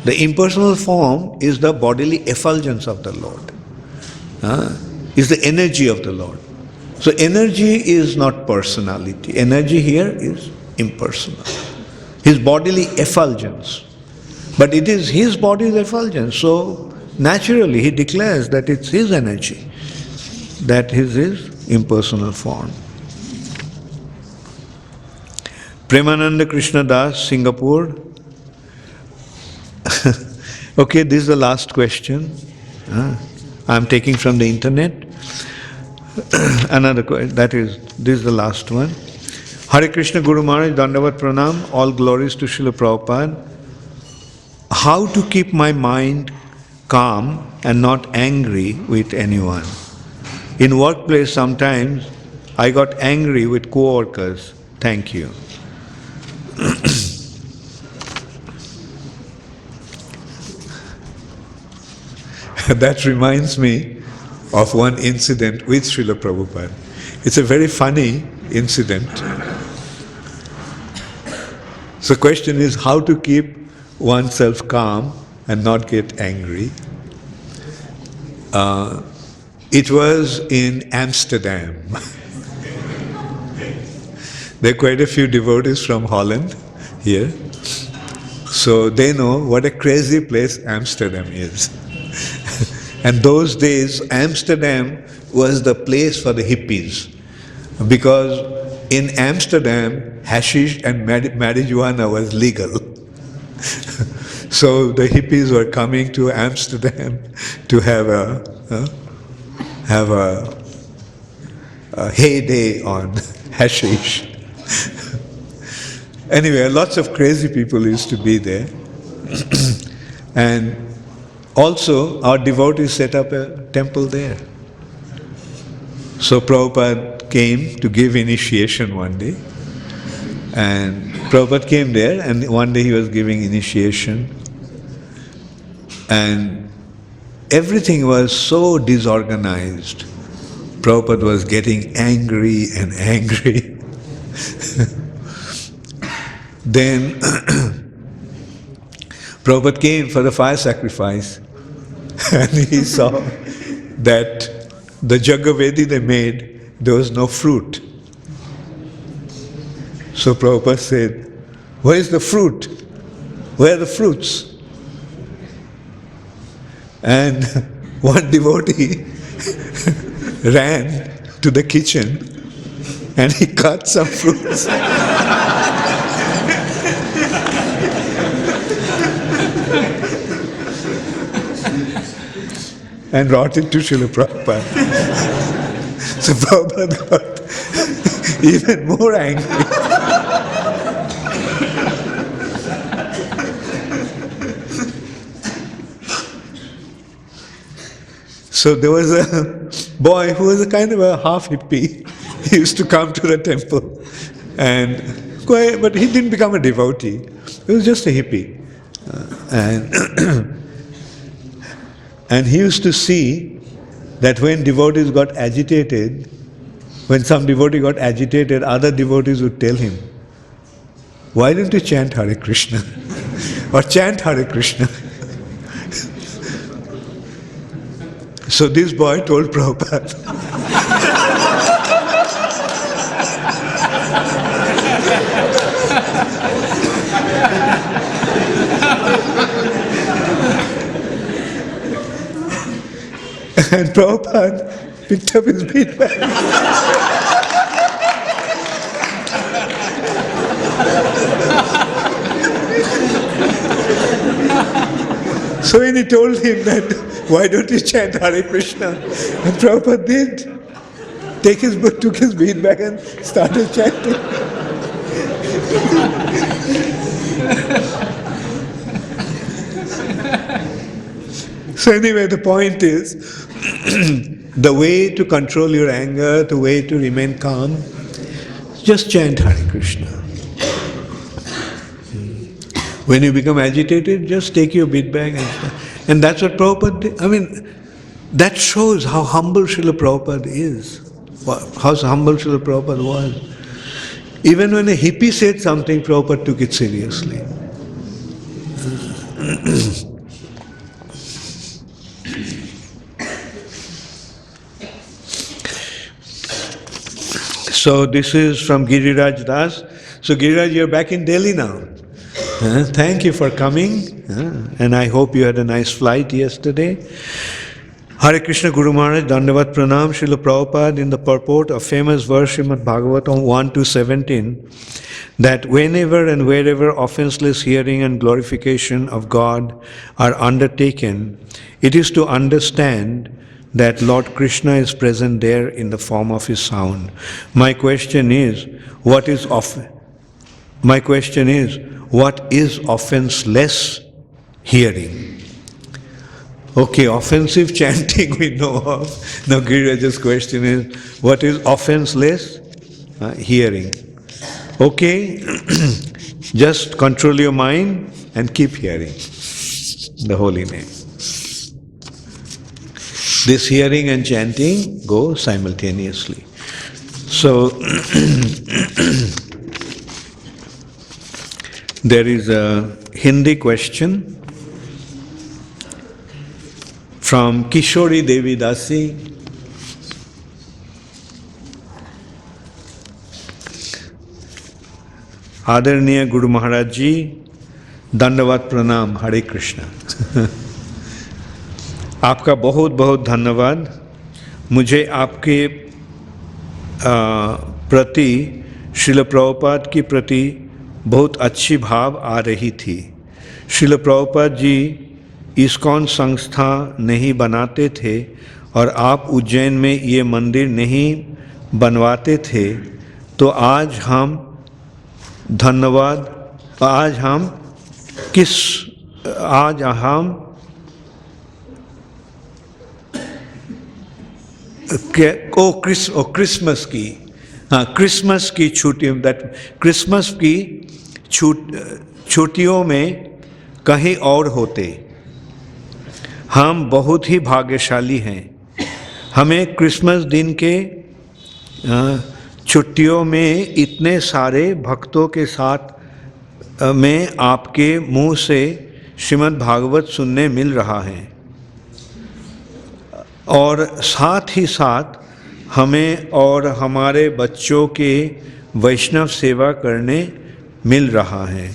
The impersonal form is the bodily effulgence of the Lord. Is the energy of the Lord. So energy is not personality. Energy here is impersonal. His bodily effulgence. But it is His body's effulgence. So naturally He declares that it's His energy. That is His impersonal form. Premananda Krishna Das, Singapore. Okay, this is the last question. I'm taking from the internet. Another question, this is the last one. Hare Krishna Guru Maharaj, Dandavat Pranam, all glories to Srila Prabhupada. How to keep my mind calm and not angry with anyone? In workplace sometimes I got angry with co-workers. Thank you. That reminds me of one incident with Srila Prabhupada. It's a very funny incident. So the question is how to keep oneself calm and not get angry. It was in Amsterdam. There are quite a few devotees from Holland here. So they know what a crazy place Amsterdam is. And those days, Amsterdam was the place for the hippies. Because in Amsterdam, hashish and marijuana was legal. So the hippies were coming to Amsterdam to have a heyday on hashish. Anyway, lots of crazy people used to be there. And also, our devotees set up a temple there. So Prabhupada came to give initiation one day. And Prabhupada came there, and one day he was giving initiation, and everything was so disorganized. Prabhupada was getting angry and angry. Then Prabhupada came for the fire sacrifice, and he saw that the Jagavedi they made, there was no fruit. So Prabhupada said, "Where is the fruit? Where are the fruits?" And one devotee ran to the kitchen and he cut some fruits. And brought it to Srila Prabhupada. So Prabhupada got even more angry. So there was a boy who was a kind of a half hippie. He used to come to the temple, but he didn't become a devotee. He was just a hippie. And he used to see that when devotees got agitated, when some devotee got agitated, other devotees would tell him, "Why don't you chant Hare Krishna?" or chant Hare Krishna. So this boy told Prabhupada, and Prabhupada picked up his bead bag. So when he told him that, "Why don't you chant Hare Krishna?" and Prabhupada did. Took his bead bag and started chanting. So anyway, the point is, the way to control your anger, the way to remain calm, just chant Hare Krishna. When you become agitated, just take your bead bag and that's what Prabhupada did. I mean, that shows how humble Srila Prabhupada is, how humble Srila Prabhupada was. Even when a hippie said something, Prabhupada took it seriously. So this is from Giriraj Das. So Giriraj, you're back in Delhi now. Thank you for coming, and I hope you had a nice flight yesterday. Hare Krishna Guru Maharaj, Dandavat Pranam, Srila Prabhupada, in the purport of famous verse Srimad Bhagavatam 1-17, that whenever and wherever offenseless hearing and glorification of God are undertaken, it is to understand that Lord Krishna is present there in the form of his sound. My question is, what is offenseless hearing? Okay, offensive chanting we know of. Now Giriraj's question is, what is offenseless hearing? Okay, just control your mind and keep hearing the holy name. This hearing and chanting go simultaneously. So, there is a Hindi question from Kishori Devi Dasi. आदरणीय गुरु महाराज जी, दंडवत प्रणाम, हरे कृष्णा। आपका बहुत बहुत धन्यवाद। मुझे आपके प्रति, श्रील प्रभुपाद की प्रति बहुत अच्छी भाव आ रही थी। श्रील प्रभुपाद जी इस्कॉन संस्था नहीं बनाते थे और आप उज्जैन में ये मंदिर नहीं बनवाते थे, तो आज हम क्रिसमस की हाँ, क्रिसमस की छुट्टियों, दैट क्रिसमस की छुट्टियों में कहीं और होते। हम बहुत ही भाग्यशाली हैं। हमें क्रिसमस दिन के छुट्टियों में इतने सारे भक्तों के साथ में आपके मुंह से श्रीमद् भागवत सुनने मिल रहा है, और साथ ही साथ हमें और हमारे बच्चों के वैष्णव सेवा करने मिल रहा है।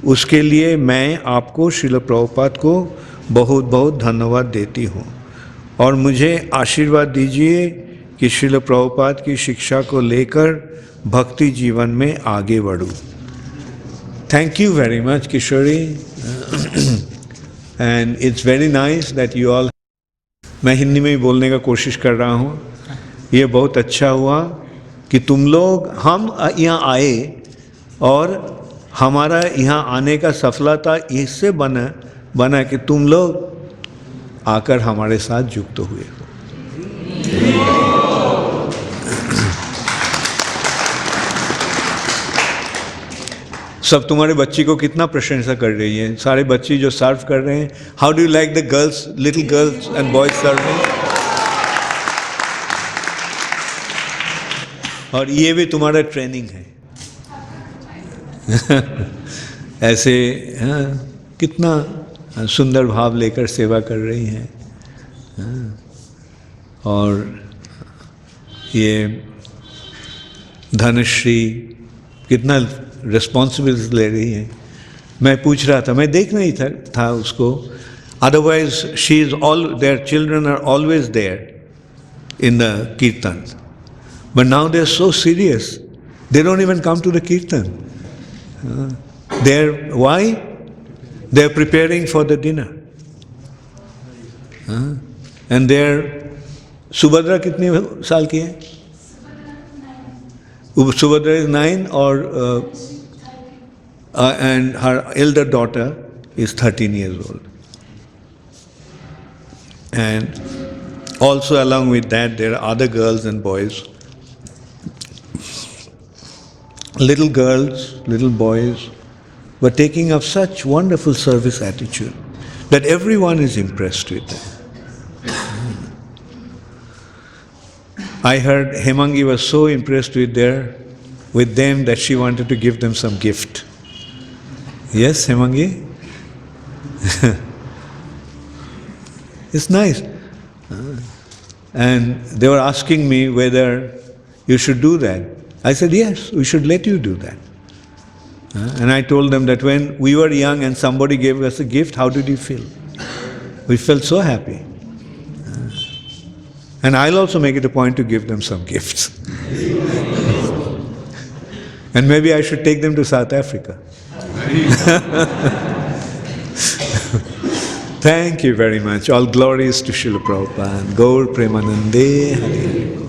उसके लिए मैं आपको श्रील प्रभुपाद को बहुत बहुत धन्यवाद देती हूँ, और मुझे आशीर्वाद दीजिए कि श्रील प्रभुपाद की शिक्षा को लेकर भक्ति जीवन में आगे बढ़ूँ। Thank you very much Kishori, and it's very nice that you all. मैं हिंदी में ही बोलने का कोशिश कर रहा हूँ। ये बहुत अच्छा हुआ कि तुम लोग, हम यहाँ आए और हमारा यहाँ आने का सफलता इससे बना कि तुम लोग आकर हमारे साथ युक्त हुए। सब तुम्हारे बच्ची को कितना प्रशंसा कर रही है, सारे बच्ची जो सर्व कर रहे हैं। How do you like the girls, little girls and boys serving? और ये भी तुम्हारा ट्रेनिंग है। ऐसे कितना सुंदर भाव लेकर सेवा कर रही हैं। और ये धनश्री कितना रिस्पॉन्सिबिलिटी ले रही है। मैं पूछ रहा था, मैं देख नहीं था उसको, otherwise she is all, their children are always there in the kirtan, but now they are so serious, they don't even come to the kirtan. Why? They are preparing for the dinner. And their Subhadra कितने साल की है? Subhadra is 9, or and her elder daughter is 13 years old. And also along with that there are other girls and boys. Little girls, little boys were taking up such wonderful service attitude that everyone is impressed with them. I heard Hemangi was so impressed with them that she wanted to give them some gift. Yes, Hemangi? It's nice. And they were asking me whether you should do that. I said, yes, we should let you do that. And I told them that when we were young and somebody gave us a gift, how did you feel? We felt so happy. And I'll also make it a point to give them some gifts. And maybe I should take them to South Africa. Thank you very much. All glories to Srila Prabhupada. Gaur Premanande Hare.